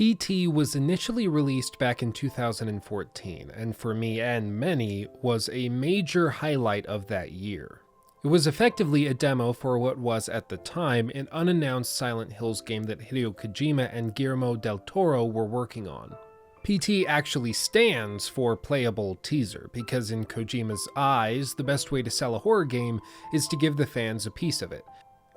PT was initially released back in 2014, and for me and many, was a major highlight of that year. It was effectively a demo for what was at the time an unannounced Silent Hills game that Hideo Kojima and Guillermo del Toro were working on. PT actually stands for Playable Teaser, because in Kojima's eyes, the best way to sell a horror game is to give the fans a piece of it.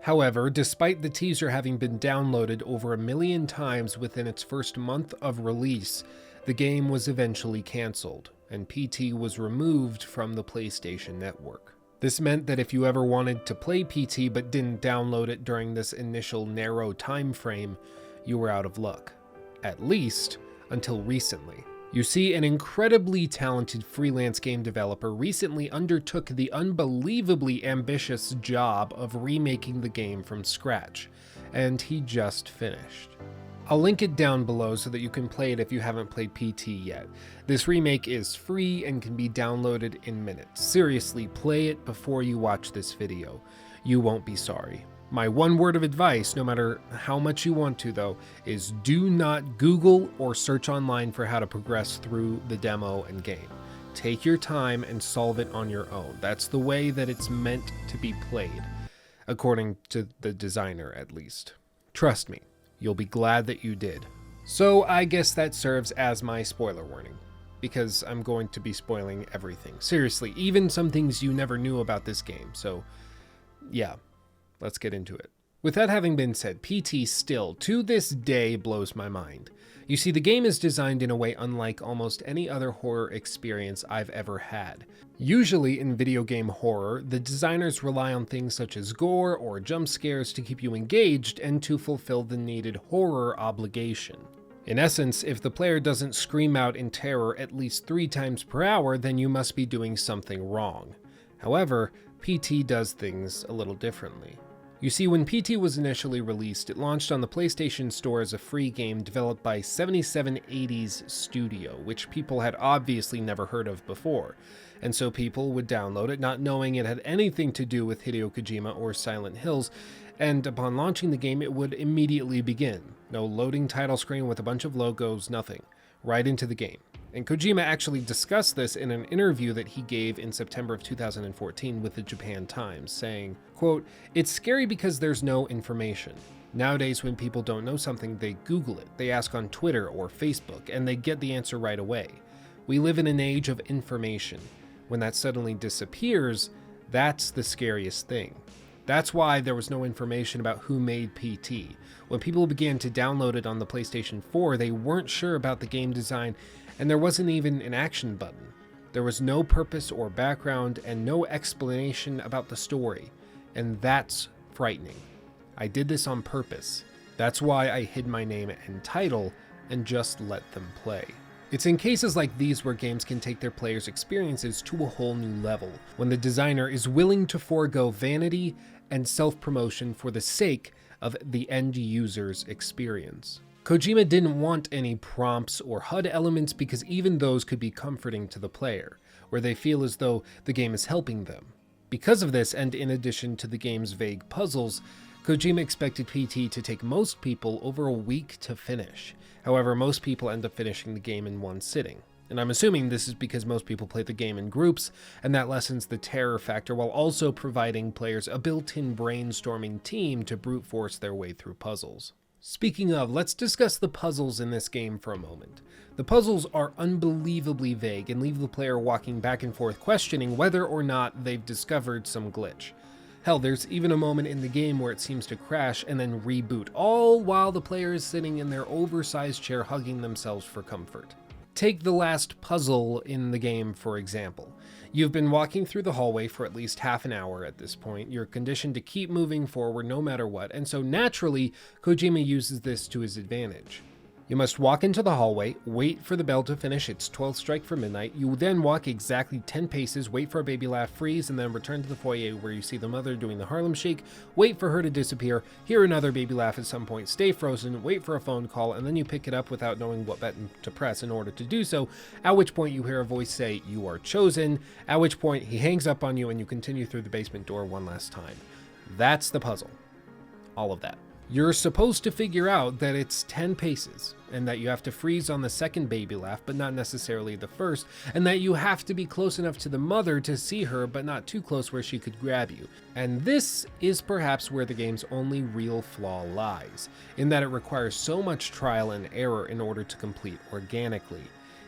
However, despite the teaser having been downloaded over 1 million times within its first month of release, the game was eventually cancelled, and PT was removed from the PlayStation Network. This meant that if you ever wanted to play PT but didn't download it during this initial narrow time frame, you were out of luck. At least, until recently. You see, an incredibly talented freelance game developer recently undertook the unbelievably ambitious job of remaking the game from scratch, and he just finished. I'll link it down below so that you can play it if you haven't played PT yet. This remake is free and can be downloaded in minutes. Seriously, play it before you watch this video. You won't be sorry. My one word of advice, no matter how much you want to though, is do not Google or search online for how to progress through the demo and game. Take your time and solve it on your own. That's the way that it's meant to be played, according to the designer at least. Trust me, you'll be glad that you did. So I guess that serves as my spoiler warning, because I'm going to be spoiling everything. Seriously, even some things you never knew about this game, so yeah. Let's get into it. With that having been said, PT still, to this day, blows my mind. You see, the game is designed in a way unlike almost any other horror experience I've ever had. Usually in video game horror, the designers rely on things such as gore or jump scares to keep you engaged and to fulfill the needed horror obligation. In essence, if the player doesn't scream out in terror at least 3 times per hour, then you must be doing something wrong. However, PT does things a little differently. You see, when PT was initially released, it launched on the PlayStation Store as a free game developed by 7780s Studio, which people had obviously never heard of before, and so people would download it not knowing it had anything to do with Hideo Kojima or Silent Hills, and upon launching the game it would immediately begin. No loading title screen with a bunch of logos, nothing. Right into the game. And Kojima actually discussed this in an interview that he gave in September of 2014 with the Japan Times, saying, quote, "It's scary because there's no information. Nowadays when people don't know something, they Google it, they ask on Twitter or Facebook, and they get the answer right away. We live in an age of information. When that suddenly disappears, that's the scariest thing. That's why there was no information about who made PT. When people began to download it on the PlayStation 4, they weren't sure about the game design, and there wasn't even an action button. There was no purpose or background and no explanation about the story, and that's frightening. I did this on purpose. That's why I hid my name and title and just let them play." It's in cases like these where games can take their players' experiences to a whole new level, when the designer is willing to forego vanity and self-promotion for the sake of the end user's experience. Kojima didn't want any prompts or HUD elements because even those could be comforting to the player, where they feel as though the game is helping them. Because of this, and in addition to the game's vague puzzles, Kojima expected PT to take most people over a week to finish. However, most people end up finishing the game in one sitting. And I'm assuming this is because most people play the game in groups, and that lessens the terror factor while also providing players a built-in brainstorming team to brute force their way through puzzles. Speaking of, let's discuss the puzzles in this game for a moment. The puzzles are unbelievably vague and leave the player walking back and forth questioning whether or not they've discovered some glitch. Hell, there's even a moment in the game where it seems to crash and then reboot, all while the player is sitting in their oversized chair hugging themselves for comfort. Take the last puzzle in the game, for example. You've been walking through the hallway for at least half an hour at this point. You're conditioned to keep moving forward no matter what, and so naturally, Kojima uses this to his advantage. You must walk into the hallway, wait for the bell to finish its 12th strike for midnight. You then walk exactly 10 paces, wait for a baby laugh, freeze, and then return to the foyer where you see the mother doing the Harlem Shake, wait for her to disappear, hear another baby laugh at some point, stay frozen, wait for a phone call, and then you pick it up without knowing what button to press in order to do so, at which point you hear a voice say, "You are chosen," at which point he hangs up on you and you continue through the basement door one last time. That's the puzzle. All of that. You're supposed to figure out that it's 10 paces, and that you have to freeze on the second baby laugh, but not necessarily the first, and that you have to be close enough to the mother to see her, but not too close where she could grab you. And this is perhaps where the game's only real flaw lies, in that it requires so much trial and error in order to complete organically.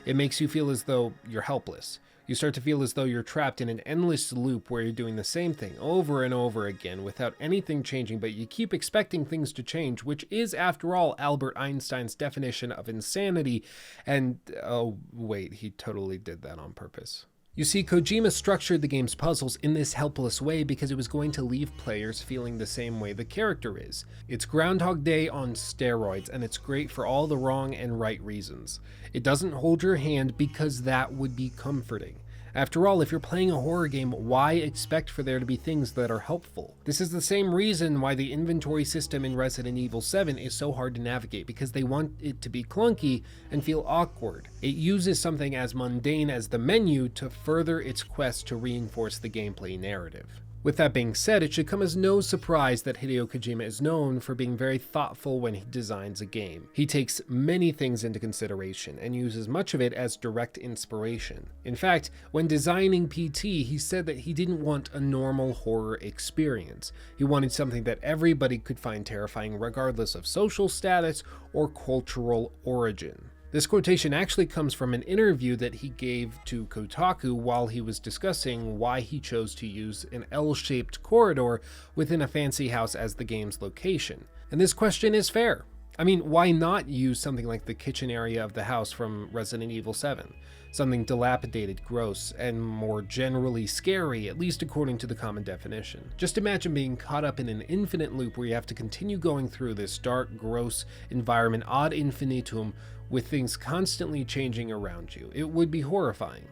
It makes you feel as though you're helpless. You start to feel as though you're trapped in an endless loop where you're doing the same thing over and over again without anything changing, but you keep expecting things to change, which is, after all, Albert Einstein's definition of insanity. And, oh wait, he totally did that on purpose. You see, Kojima structured the game's puzzles in this helpless way because it was going to leave players feeling the same way the character is. It's Groundhog Day on steroids, and it's great for all the wrong and right reasons. It doesn't hold your hand because that would be comforting. After all, if you're playing a horror game, why expect for there to be things that are helpful? This is the same reason why the inventory system in Resident Evil 7 is so hard to navigate, because they want it to be clunky and feel awkward. It uses something as mundane as the menu to further its quest to reinforce the gameplay narrative. With that being said, it should come as no surprise that Hideo Kojima is known for being very thoughtful when he designs a game. He takes many things into consideration and uses much of it as direct inspiration. In fact, when designing PT, he said that he didn't want a normal horror experience. He wanted something that everybody could find terrifying regardless of social status or cultural origin. This quotation actually comes from an interview that he gave to Kotaku while he was discussing why he chose to use an L-shaped corridor within a fancy house as the game's location. And this question is fair. I mean, why not use something like the kitchen area of the house from Resident Evil 7? Something dilapidated, gross, and more generally scary, at least according to the common definition. Just imagine being caught up in an infinite loop where you have to continue going through this dark, gross environment ad infinitum with things constantly changing around you. It would be horrifying.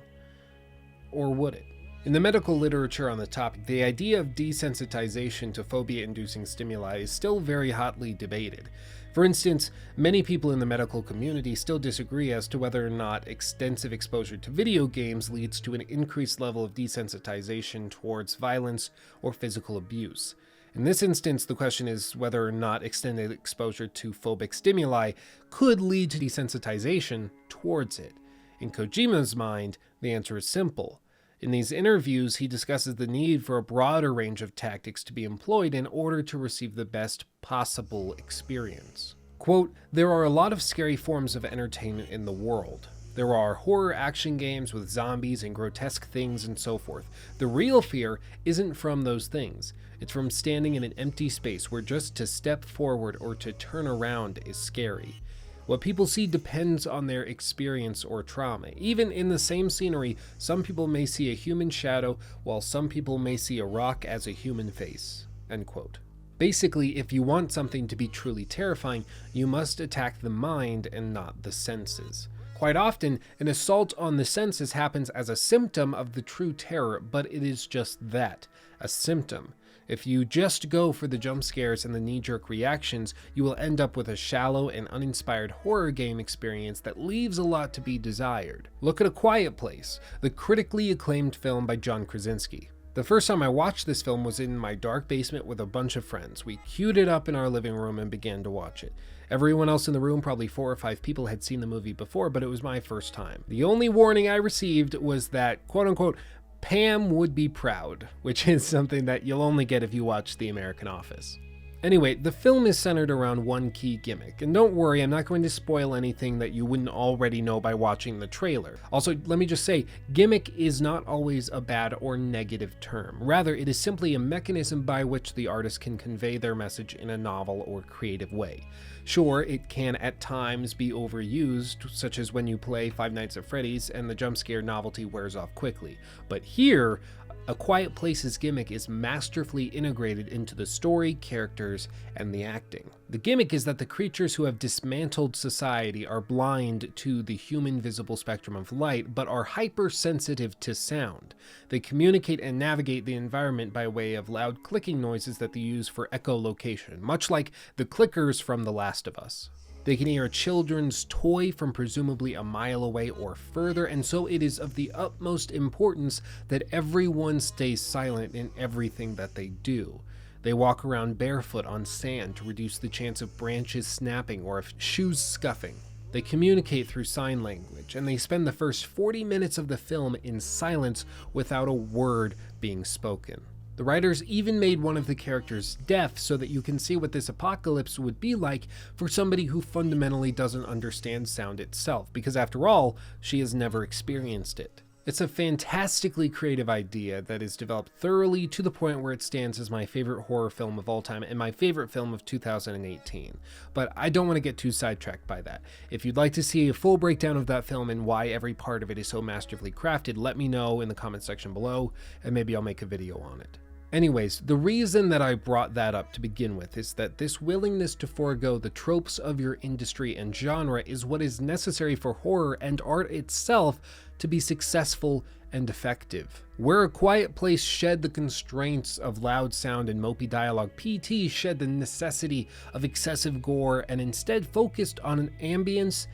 Or would it? In the medical literature on the topic, the idea of desensitization to phobia-inducing stimuli is still very hotly debated. For instance, many people in the medical community still disagree as to whether or not extensive exposure to video games leads to an increased level of desensitization towards violence or physical abuse. In this instance, the question is whether or not extended exposure to phobic stimuli could lead to desensitization towards it. In Kojima's mind, the answer is simple. In these interviews, he discusses the need for a broader range of tactics to be employed in order to receive the best possible experience. Quote, "There are a lot of scary forms of entertainment in the world. There are horror action games with zombies and grotesque things and so forth. The real fear isn't from those things. It's from standing in an empty space where just to step forward or to turn around is scary. What people see depends on their experience or trauma. Even in the same scenery, some people may see a human shadow, while some people may see a rock as a human face." End quote. Basically, if you want something to be truly terrifying, you must attack the mind and not the senses. Quite often, an assault on the senses happens as a symptom of the true terror, but it is just that, a symptom. If you just go for the jump scares and the knee-jerk reactions, you will end up with a shallow and uninspired horror game experience that leaves a lot to be desired. Look at A Quiet Place, the critically acclaimed film by John Krasinski. The first time I watched this film was in my dark basement with a bunch of friends. We queued it up in our living room and began to watch it. Everyone else in the room, probably 4 or 5 people, had seen the movie before, but it was my first time. The only warning I received was that, quote-unquote, Pam would be proud, which is something that you'll only get if you watch The American Office. Anyway, the film is centered around one key gimmick, and don't worry, I'm not going to spoil anything that you wouldn't already know by watching the trailer. Also, let me just say, gimmick is not always a bad or negative term. Rather, it is simply a mechanism by which the artist can convey their message in a novel or creative way. Sure, it can at times be overused, such as when you play Five Nights at Freddy's and the jump scare novelty wears off quickly. But here, A Quiet Place's gimmick is masterfully integrated into the story, characters, and the acting. The gimmick is that the creatures who have dismantled society are blind to the human visible spectrum of light, but are hypersensitive to sound. They communicate and navigate the environment by way of loud clicking noises that they use for echolocation, much like the clickers from The Last of Us. They can hear a children's toy from presumably a mile away or further, and so it is of the utmost importance that everyone stays silent in everything that they do. They walk around barefoot on sand to reduce the chance of branches snapping or of shoes scuffing. They communicate through sign language, and they spend the first 40 minutes of the film in silence without a word being spoken. The writers even made one of the characters deaf so that you can see what this apocalypse would be like for somebody who fundamentally doesn't understand sound itself, because after all, she has never experienced it. It's a fantastically creative idea that is developed thoroughly to the point where it stands as my favorite horror film of all time and my favorite film of 2018. But I don't want to get too sidetracked by that. If you'd like to see a full breakdown of that film and why every part of it is so masterfully crafted, let me know in the comment section below, and maybe I'll make a video on it. Anyways, the reason that I brought that up to begin with is that this willingness to forego the tropes of your industry and genre is what is necessary for horror and art itself to be successful and effective. Where A Quiet Place shed the constraints of loud sound and mopey dialogue, PT shed the necessity of excessive gore and instead focused on an ambience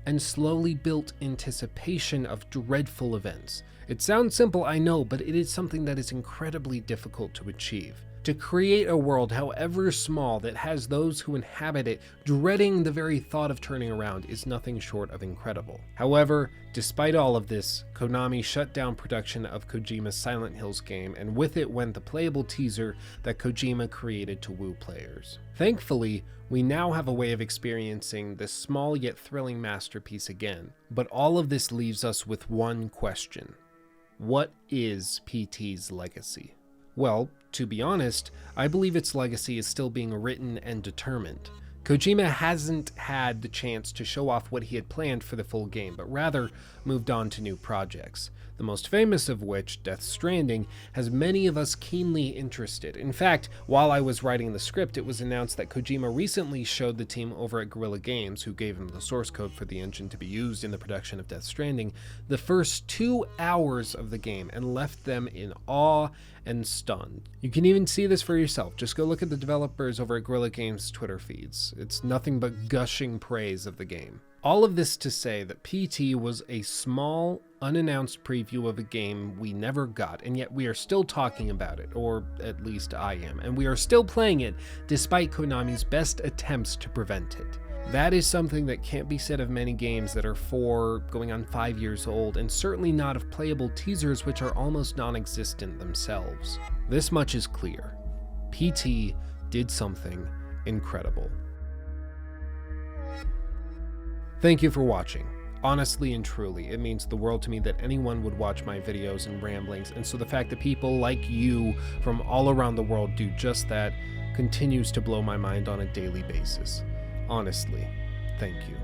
and slowly built anticipation of dreadful events. It sounds simple, I know, but it is something that is incredibly difficult to achieve. To create a world, however small, that has those who inhabit it dreading the very thought of turning around is nothing short of incredible. However, despite all of this, Konami shut down production of Kojima's Silent Hills game, and with it went the playable teaser that Kojima created to woo players. Thankfully, we now have a way of experiencing this small yet thrilling masterpiece again, but all of this leaves us with one question. What is PT's legacy? Well, to be honest, I believe its legacy is still being written and determined. Kojima hasn't had the chance to show off what he had planned for the full game, but rather moved on to new projects. The most famous of which, Death Stranding, has many of us keenly interested. In fact, while I was writing the script, it was announced that Kojima recently showed the team over at Guerrilla Games, who gave him the source code for the engine to be used in the production of Death Stranding, the first 2 hours of the game and left them in awe and stunned. You can even see this for yourself. Just go look at the developers over at Guerrilla Games' Twitter feeds. It's nothing but gushing praise of the game. All of this to say that PT was a small, unannounced preview of a game we never got, and yet we are still talking about it, or at least I am, and we are still playing it despite Konami's best attempts to prevent it. That is something that can't be said of many games that are 4, going on 5 years old, and certainly not of playable teasers which are almost non-existent themselves. This much is clear. PT did something incredible. Thank you for watching. Honestly and truly, it means the world to me that anyone would watch my videos and ramblings, and so the fact that people like you from all around the world do just that continues to blow my mind on a daily basis. Honestly, thank you.